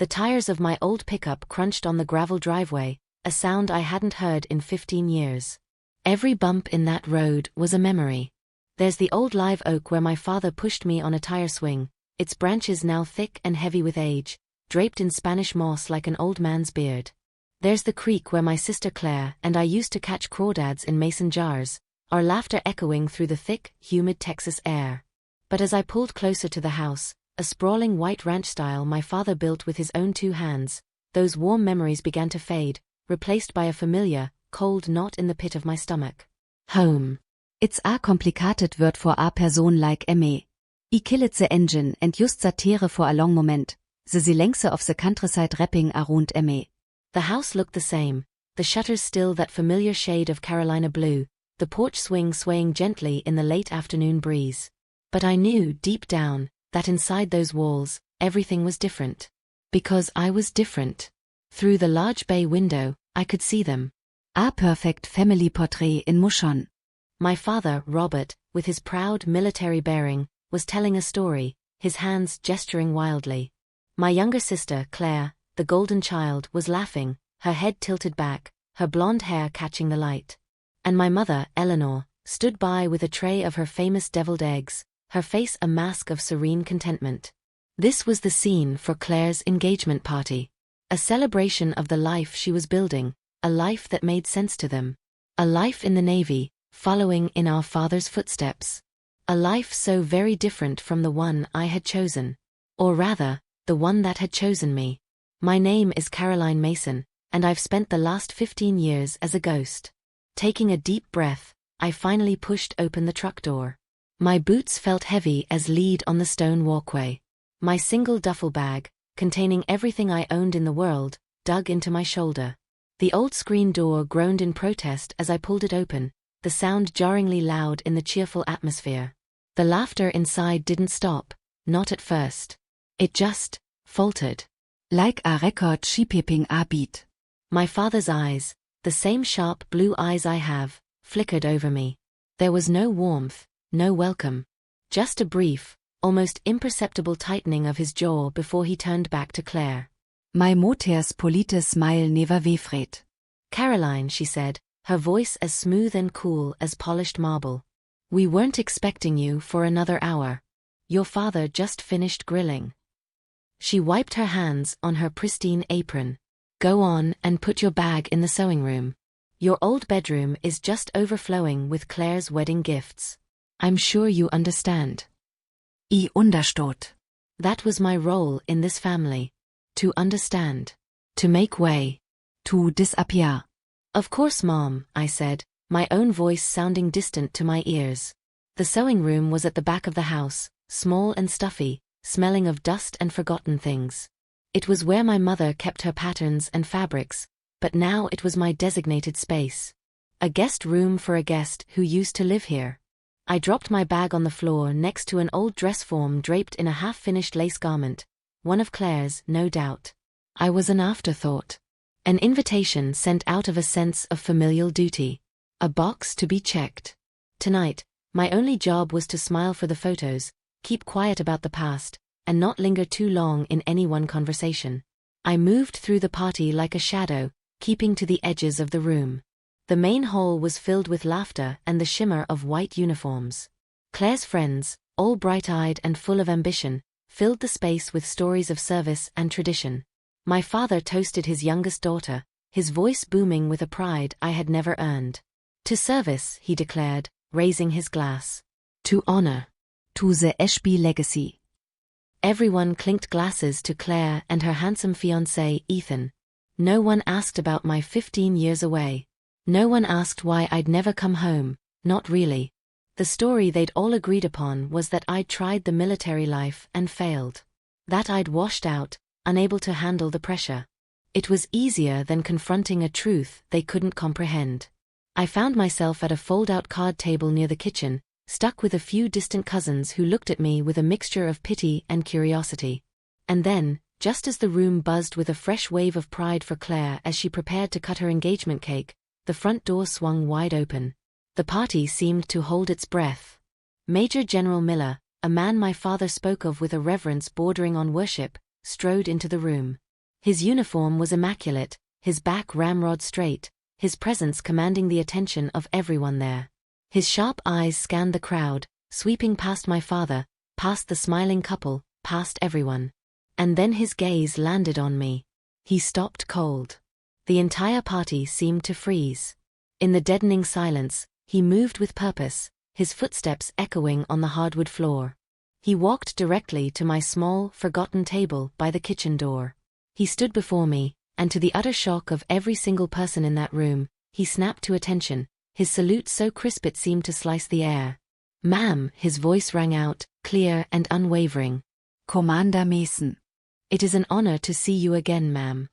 The tires of my old pickup crunched on the gravel driveway, a sound I hadn't heard in 15 years. Every bump in that road was a memory. There's the old live oak where my father pushed me on a tire swing, its branches now thick and heavy with age, draped in Spanish moss like an old man's beard. There's the creek where my sister Claire and I used to catch crawdads in mason jars, our laughter echoing through the thick, humid Texas air. But as I pulled closer to the house, a sprawling white ranch style my father built with his own 2 hands, those warm memories began to fade, replaced by a familiar, cold knot in the pit of my stomach. Home. It's a complicated word for a person like me. I killed the engine and just sat here for a long moment, the length of the countryside wrapping around me. The house looked the same, the shutters still that familiar shade of Carolina blue, the porch swing swaying gently in the late afternoon breeze. But I knew, deep down, that inside those walls, everything was different. Because I was different. Through the large bay window, I could see them. A perfect family portrait in motion. My father, Robert, with his proud military bearing, was telling a story, his hands gesturing wildly. My younger sister, Claire, the golden child, was laughing, her head tilted back, her blonde hair catching the light. And my mother, Eleanor, stood by with a tray of her famous deviled eggs, her face a mask of serene contentment. This was the scene for Claire's engagement party. A celebration of the life she was building, a life that made sense to them. A life in the Navy, following in our father's footsteps. A life so very different from the one I had chosen. Or rather, the one that had chosen me. My name is Caroline Mason, and I've spent the last 15 years as a ghost. Taking a deep breath, I finally pushed open the truck door. My boots felt heavy as lead on the stone walkway. My single duffel bag, containing everything I owned in the world, dug into my shoulder. The old screen door groaned in protest as I pulled it open, the sound jarringly loud in the cheerful atmosphere. The laughter inside didn't stop, not at first. It just faltered. Like a record sheeping a beat. My father's eyes, the same sharp blue eyes I have, flickered over me. There was no warmth, no welcome. Just a brief, almost imperceptible tightening of his jaw before he turned back to Claire. My mother's polite smile never wavered. Caroline, she said, her voice as smooth and cool as polished marble. We weren't expecting you for another hour. Your father just finished grilling. She wiped her hands on her pristine apron. Go on and put your bag in the sewing room. Your old bedroom is just overflowing with Claire's wedding gifts. I'm sure you understand. I understood. That was my role in this family. To understand. To make way. To disappear. Of course, Mom, I said, my own voice sounding distant to my ears. The sewing room was at the back of the house, small and stuffy, smelling of dust and forgotten things. It was where my mother kept her patterns and fabrics, but now it was my designated space. A guest room for a guest who used to live here. I dropped my bag on the floor next to an old dress form draped in a half-finished lace garment, one of Claire's, no doubt. I was an afterthought. An invitation sent out of a sense of familial duty. A box to be checked. Tonight, my only job was to smile for the photos, keep quiet about the past, and not linger too long in any one conversation. I moved through the party like a shadow, keeping to the edges of the room. The main hall was filled with laughter and the shimmer of white uniforms. Claire's friends, all bright-eyed and full of ambition, filled the space with stories of service and tradition. My father toasted his youngest daughter, his voice booming with a pride I had never earned. To service, he declared, raising his glass. To honor. To the Ashby legacy. Everyone clinked glasses to Claire and her handsome fiancé, Ethan. No one asked about my 15 years away. No one asked why I'd never come home, not really. The story they'd all agreed upon was that I'd tried the military life and failed. That I'd washed out, unable to handle the pressure. It was easier than confronting a truth they couldn't comprehend. I found myself at a fold-out card table near the kitchen, stuck with a few distant cousins who looked at me with a mixture of pity and curiosity. And then, just as the room buzzed with a fresh wave of pride for Claire as she prepared to cut her engagement cake, the front door swung wide open. The party seemed to hold its breath. Major General Miller, a man my father spoke of with a reverence bordering on worship, strode into the room. His uniform was immaculate, his back ramrod straight, his presence commanding the attention of everyone there. His sharp eyes scanned the crowd, sweeping past my father, past the smiling couple, past everyone. And then his gaze landed on me. He stopped cold. The entire party seemed to freeze. In the deadening silence, he moved with purpose, his footsteps echoing on the hardwood floor. He walked directly to my small, forgotten table by the kitchen door. He stood before me, and to the utter shock of every single person in that room, he snapped to attention, his salute so crisp it seemed to slice the air. "Ma'am," his voice rang out, clear and unwavering. Commander Mason. "It is an honor to see you again, ma'am."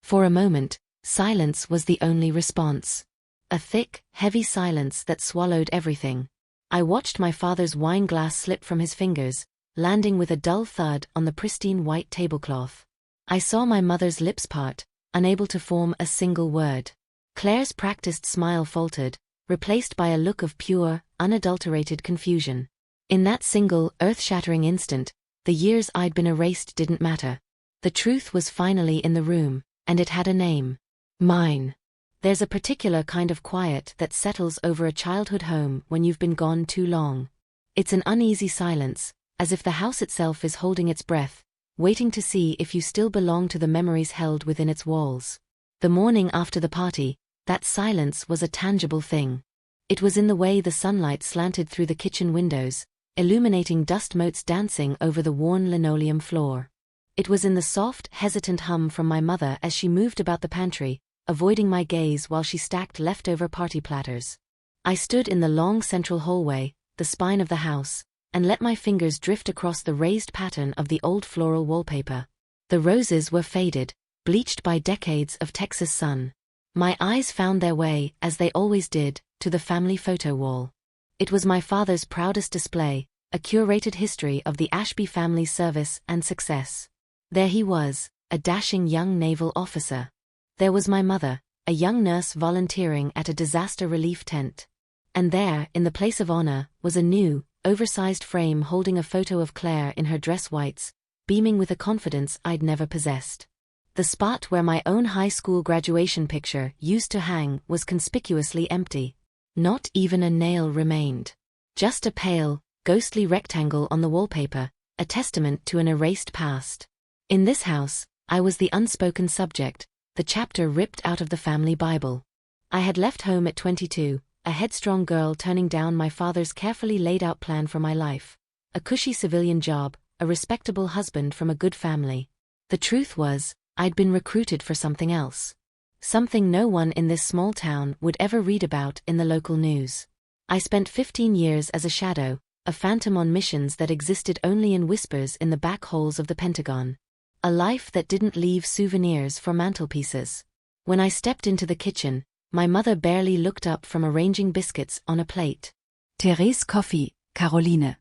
For a moment, silence was the only response. A thick, heavy silence that swallowed everything. I watched my father's wine glass slip from his fingers, landing with a dull thud on the pristine white tablecloth. I saw my mother's lips part, unable to form a single word. Claire's practiced smile faltered, replaced by a look of pure, unadulterated confusion. In that single, earth-shattering instant, the years I'd been erased didn't matter. The truth was finally in the room, and it had a name. Mine. There's a particular kind of quiet that settles over a childhood home when you've been gone too long. It's an uneasy silence, as if the house itself is holding its breath, waiting to see if you still belong to the memories held within its walls. The morning after the party, that silence was a tangible thing. It was in the way the sunlight slanted through the kitchen windows, illuminating dust motes dancing over the worn linoleum floor. It was in the soft, hesitant hum from my mother as she moved about the pantry, avoiding my gaze while she stacked leftover party platters. I stood in the long central hallway, the spine of the house, and let my fingers drift across the raised pattern of the old floral wallpaper. The roses were faded, bleached by decades of Texas sun. My eyes found their way, as they always did, to the family photo wall. It was my father's proudest display, a curated history of the Ashby family's service and success. There he was, a dashing young naval officer. There was my mother, a young nurse volunteering at a disaster relief tent. And there, in the place of honor, was a new, oversized frame holding a photo of Claire in her dress whites, beaming with a confidence I'd never possessed. The spot where my own high school graduation picture used to hang was conspicuously empty. Not even a nail remained. Just a pale, ghostly rectangle on the wallpaper, a testament to an erased past. In this house, I was the unspoken subject, the chapter ripped out of the family Bible. I had left home at 22, a headstrong girl turning down my father's carefully laid-out plan for my life. A cushy civilian job, a respectable husband from a good family. The truth was, I'd been recruited for something else. Something no one in this small town would ever read about in the local news. I spent 15 years as a shadow, a phantom on missions that existed only in whispers in the back holes of the Pentagon. A life that didn't leave souvenirs for mantelpieces. When I stepped into the kitchen, my mother barely looked up from arranging biscuits on a plate. Therese Coffee, Caroline.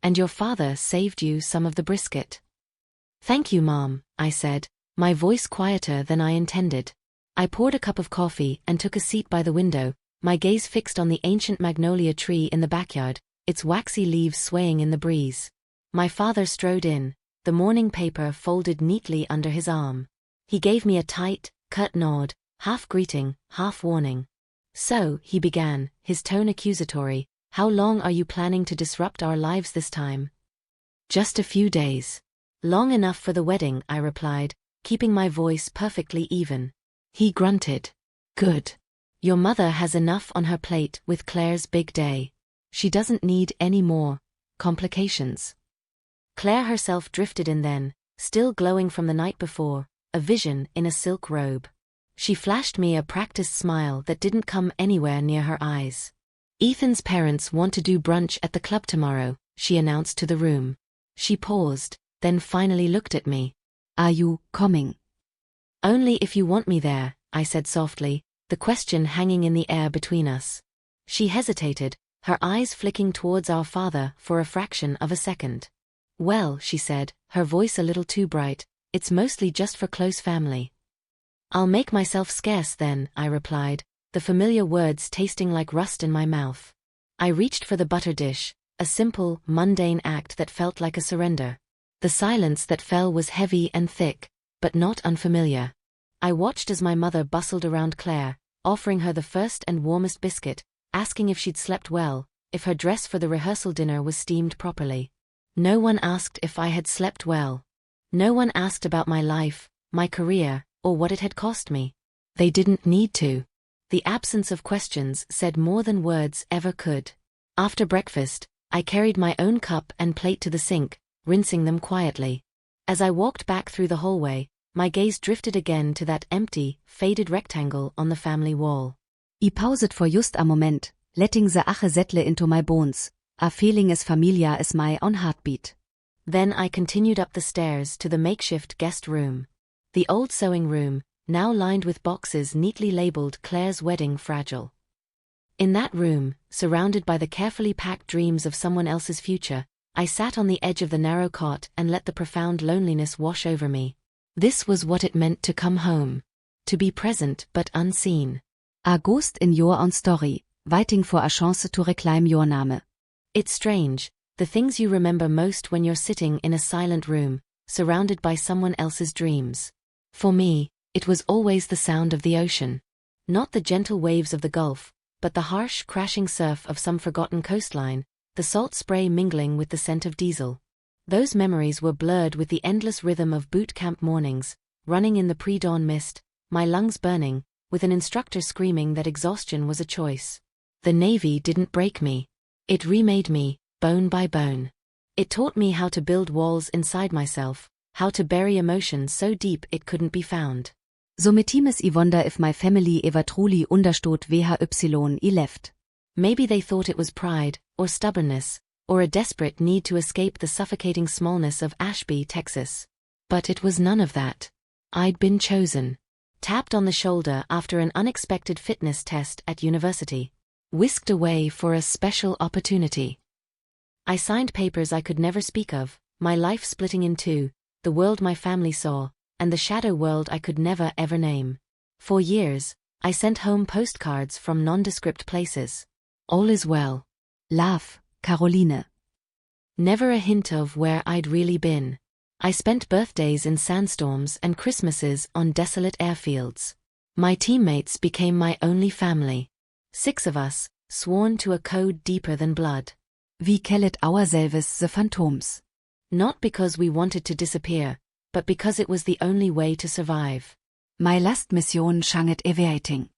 "And your father saved you some of the brisket." "Thank you, Mom," I said, my voice quieter than I intended. I poured a cup of coffee and took a seat by the window, my gaze fixed on the ancient magnolia tree in the backyard, its waxy leaves swaying in the breeze. My father strode in, the morning paper folded neatly under his arm. He gave me a tight, curt nod, half greeting, half warning. "So," he began, his tone accusatory, "how long are you planning to disrupt our lives this time?" "Just a few days. Long enough for the wedding," I replied, keeping my voice perfectly even. He grunted. "Good. Your mother has enough on her plate with Claire's big day. She doesn't need any more complications." Claire herself drifted in then, still glowing from the night before, a vision in a silk robe. She flashed me a practiced smile that didn't come anywhere near her eyes. "Ethan's parents want to do brunch at the club tomorrow," she announced to the room. She paused, then finally looked at me. "Are you coming?" "Only if you want me there," I said softly, the question hanging in the air between us. She hesitated, her eyes flicking towards our father for a fraction of a second. "Well," she said, her voice a little too bright, "it's mostly just for close family." "I'll make myself scarce then," I replied, the familiar words tasting like rust in my mouth. I reached for the butter dish, a simple, mundane act that felt like a surrender. The silence that fell was heavy and thick, but not unfamiliar. I watched as my mother bustled around Claire, offering her the first and warmest biscuit, asking if she'd slept well, if her dress for the rehearsal dinner was steamed properly. No one asked if I had slept well. No one asked about my life, my career, or what it had cost me. They didn't need to. The absence of questions said more than words ever could. After breakfast, I carried my own cup and plate to the sink, rinsing them quietly. As I walked back through the hallway, my gaze drifted again to that empty, faded rectangle on the family wall. I pauset for just a moment, letting the ache settle into my bones, a feeling as familiar as my own heartbeat. Then I continued up the stairs to the makeshift guest room. The old sewing room, now lined with boxes neatly labeled Claire's Wedding Fragile. In that room, surrounded by the carefully packed dreams of someone else's future, I sat on the edge of the narrow cot and let the profound loneliness wash over me. This was what it meant to come home. To be present but unseen. A ghost in your own story, waiting for a chance to reclaim your name. It's strange, the things you remember most when you're sitting in a silent room, surrounded by someone else's dreams. For me, it was always the sound of the ocean. Not the gentle waves of the Gulf, but the harsh, crashing surf of some forgotten coastline, the salt spray mingling with the scent of diesel. Those memories were blurred with the endless rhythm of boot camp mornings, running in the pre-dawn mist, my lungs burning, with an instructor screaming that exhaustion was a choice. The Navy didn't break me. It remade me, bone by bone. It taught me how to build walls inside myself, how to bury emotion so deep it couldn't be found. Sometimes I wonder if my family ever truly understood why I left. Maybe they thought it was pride, or stubbornness, or a desperate need to escape the suffocating smallness of Ashby, Texas. But it was none of that. I'd been chosen. Tapped on the shoulder after an unexpected fitness test at university. Whisked away for a special opportunity. I signed papers I could never speak of, my life splitting in two, the world my family saw, and the shadow world I could never ever name. For years, I sent home postcards from nondescript places. All is well. Love, Caroline. Never a hint of where I'd really been. I spent birthdays in sandstorms and Christmases on desolate airfields. My teammates became my only family. 6 of us, sworn to a code deeper than blood. We called ourselves the Phantoms. Not because we wanted to disappear, but because it was the only way to survive. My last mission shanget evating.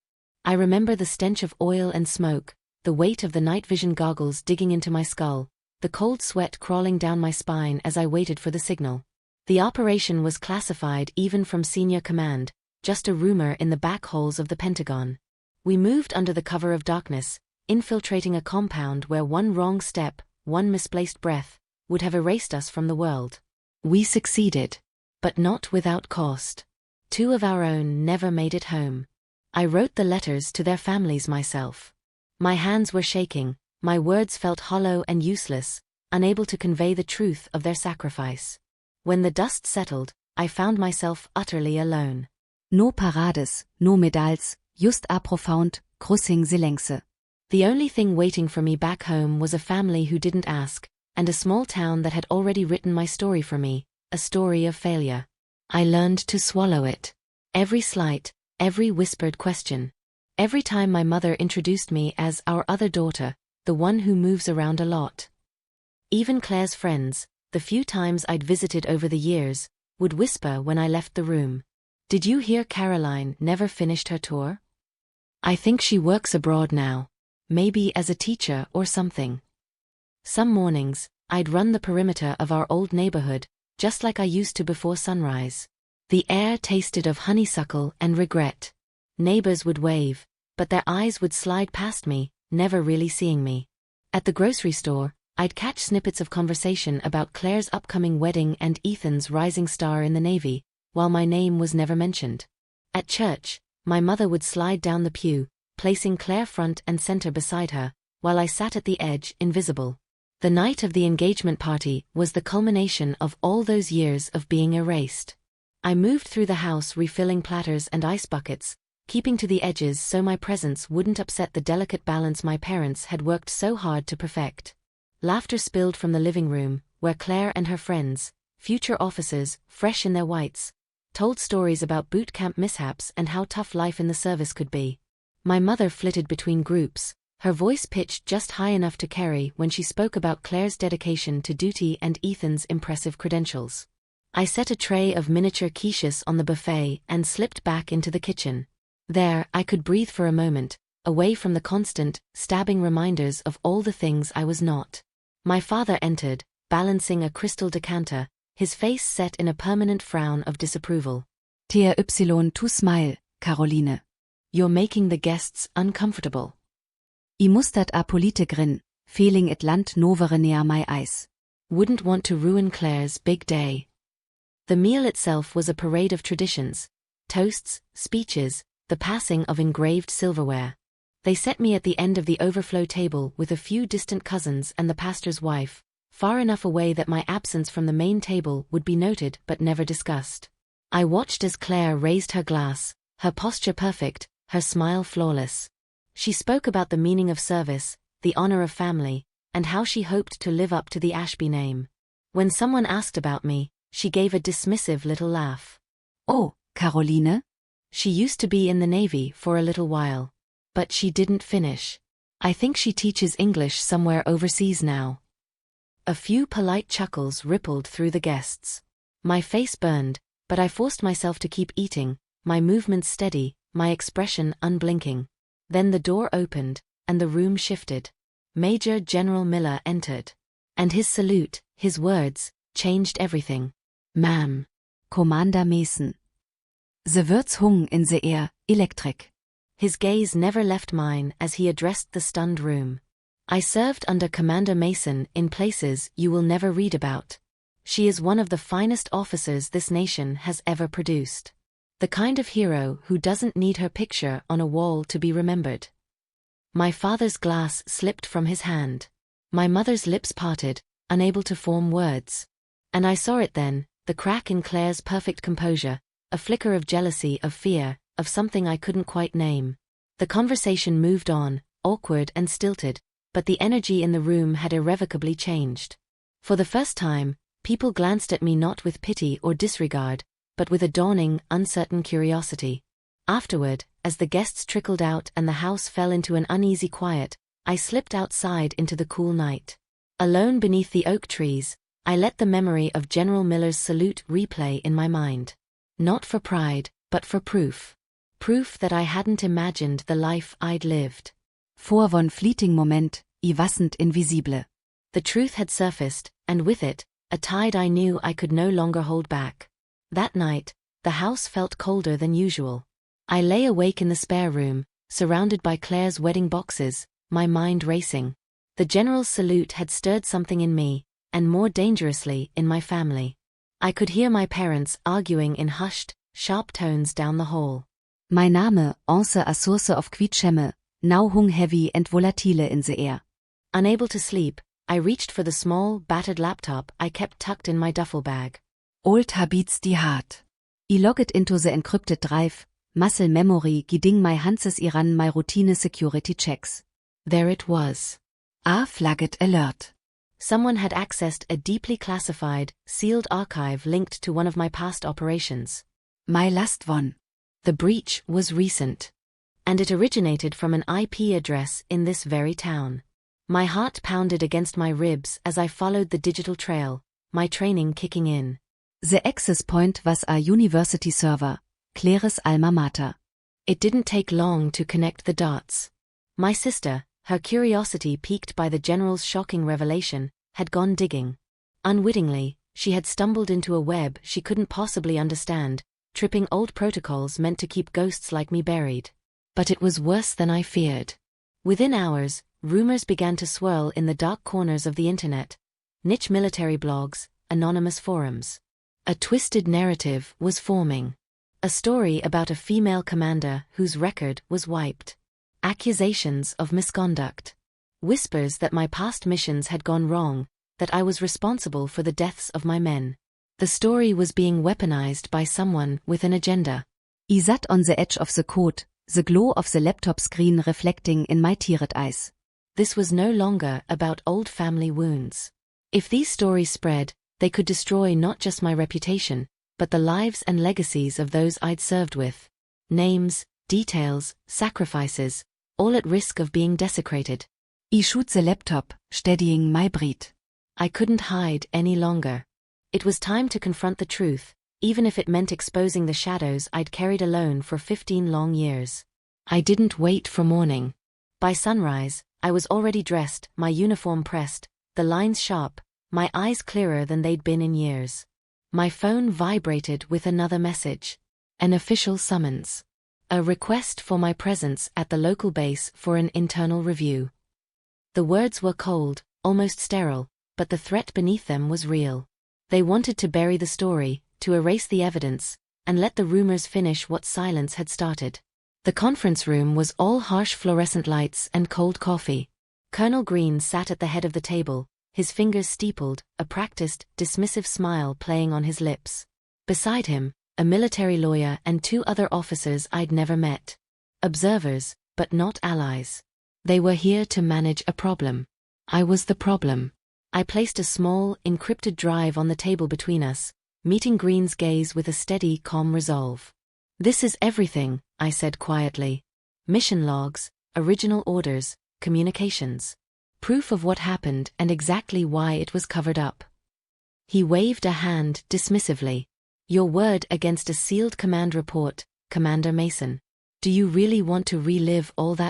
I remember the stench of oil and smoke, the weight of the night vision goggles digging into my skull, the cold sweat crawling down my spine as I waited for the signal. The operation was classified even from senior command, just a rumor in the back holes of the Pentagon. We moved under the cover of darkness, infiltrating a compound where one wrong step, one misplaced breath, would have erased us from the world. We succeeded. But not without cost. 2 of our own never made it home. I wrote the letters to their families myself. My hands were shaking, my words felt hollow and useless, unable to convey the truth of their sacrifice. When the dust settled, I found myself utterly alone. No parades, no medals, just a profound, crushing silence. The only thing waiting for me back home was a family who didn't ask, and a small town that had already written my story for me. A story of failure. I learned to swallow it. Every slight, every whispered question. Every time my mother introduced me as our other daughter, the one who moves around a lot. Even Claire's friends, the few times I'd visited over the years, would whisper when I left the room. Did you hear Caroline never finished her tour? I think she works abroad now. Maybe as a teacher or something. Some mornings, I'd run the perimeter of our old neighborhood, just like I used to before sunrise. The air tasted of honeysuckle and regret. Neighbors would wave, but their eyes would slide past me, never really seeing me. At the grocery store, I'd catch snippets of conversation about Claire's upcoming wedding and Ethan's rising star in the Navy, while my name was never mentioned. At church, my mother would slide down the pew, placing Claire front and center beside her, while I sat at the edge, invisible. The night of the engagement party was the culmination of all those years of being erased. I moved through the house refilling platters and ice buckets, keeping to the edges so my presence wouldn't upset the delicate balance my parents had worked so hard to perfect. Laughter spilled from the living room, where Claire and her friends, future officers, fresh in their whites, told stories about boot camp mishaps and how tough life in the service could be. My mother flitted between groups, her voice pitched just high enough to carry when she spoke about Claire's dedication to duty and Ethan's impressive credentials. I set a tray of miniature quiches on the buffet and slipped back into the kitchen. There, I could breathe for a moment, away from the constant, stabbing reminders of all the things I was not. My father entered, balancing a crystal decanter, his face set in a permanent frown of disapproval. TRY to smile, Caroline. You're making the guests uncomfortable. I mustert a polite grin, feeling it land novere near my eyes. Wouldn't want to ruin Claire's big day. The meal itself was a parade of traditions. Toasts, speeches, the passing of engraved silverware. They set me at the end of the overflow table with a few distant cousins and the pastor's wife, far enough away that my absence from the main table would be noted but never discussed. I watched as Claire raised her glass, her posture perfect, her smile flawless. She spoke about the meaning of service, the honor of family, and how she hoped to live up to the Ashby name. When someone asked about me, she gave a dismissive little laugh. Oh, Caroline? She used to be in the Navy for a little while. But she didn't finish. I think she teaches English somewhere overseas now. A few polite chuckles rippled through the guests. My face burned, but I forced myself to keep eating, my movements steady, my expression unblinking. Then the door opened, and the room shifted. Major General Miller entered. And his salute, his words, changed everything. Ma'am. Commander Mason. The words hung in the air, electric. His gaze never left mine as he addressed the stunned room. I served under Commander Mason in places you will never read about. She is one of the finest officers this nation has ever produced. The kind of hero who doesn't need her picture on a wall to be remembered. My father's glass slipped from his hand. My mother's lips parted, unable to form words. And I saw it then, the crack in Claire's perfect composure, a flicker of jealousy, of fear, of something I couldn't quite name. The conversation moved on, awkward and stilted, but the energy in the room had irrevocably changed. For the first time, people glanced at me not with pity or disregard, but with a dawning, uncertain curiosity. Afterward, as the guests trickled out and the house fell into an uneasy quiet, I slipped outside into the cool night. Alone beneath the oak trees, I let the memory of General Miller's salute replay in my mind. Not for pride, but for proof. Proof that I hadn't imagined the life I'd lived. Vor von fleeting Moment, I wasn't invisible. The truth had surfaced, and with it, a tide I knew I could no longer hold back. That night, the house felt colder than usual. I lay awake in the spare room, surrounded by Claire's wedding boxes, my mind racing. The General's salute had stirred something in me, and more dangerously, in my family. I could hear my parents arguing in hushed, sharp tones down the hall. Mein Name, once a source of quietschemme, now hung heavy and volatile in the air. Unable to sleep, I reached for the small, battered laptop I kept tucked in my duffel bag. Old habits die heart. I logged into the encrypted drive, muscle memory guiding my hands iran my routine security checks. There it was. A flagged alert. Someone had accessed a deeply classified, sealed archive linked to one of my past operations. My last one. The breach was recent. And it originated from an IP address in this very town. My heart pounded against my ribs as I followed the digital trail, my training kicking in. The access point was a university server, Claire's alma mater. It didn't take long to connect the dots. My sister, her curiosity piqued by the General's shocking revelation, had gone digging. Unwittingly, she had stumbled into a web she couldn't possibly understand, tripping old protocols meant to keep ghosts like me buried. But it was worse than I feared. Within hours, rumors began to swirl in the dark corners of the internet. Niche military blogs, anonymous forums. A twisted narrative was forming. A story about a female commander whose record was wiped. Accusations of misconduct. Whispers that my past missions had gone wrong, that I was responsible for the deaths of my men. The story was being weaponized by someone with an agenda. I sat on the edge of the code, the glow of the laptop screen reflecting in my teared eyes. This was no longer about old family wounds. If these stories spread, they could destroy not just my reputation, but the lives and legacies of those I'd served with. Names, details, sacrifices, all at risk of being desecrated. I shoot the laptop, steadying my breath. I couldn't hide any longer. It was time to confront the truth, even if it meant exposing the shadows I'd carried alone for 15 long years. I didn't wait for morning. By sunrise, I was already dressed, my uniform pressed, the lines sharp, my eyes clearer than they'd been in years. My phone vibrated with another message. An official summons. A request for my presence at the local base for an internal review. The words were cold, almost sterile, but the threat beneath them was real. They wanted to bury the story, to erase the evidence, and let the rumors finish what silence had started. The conference room was all harsh fluorescent lights and cold coffee. Colonel Green sat at the head of the table, his fingers steepled, a practiced, dismissive smile playing on his lips. Beside him, a military lawyer and 2 other officers I'd never met. Observers, but not allies. They were here to manage a problem. I was the problem. I placed a small, encrypted drive on the table between us, meeting Green's gaze with a steady, calm resolve. "This is everything," I said quietly. "Mission logs, original orders, communications. Proof of what happened and exactly why it was covered up." He waved a hand dismissively. "Your word against a sealed command report, Commander Mason. Do you really want to relive all that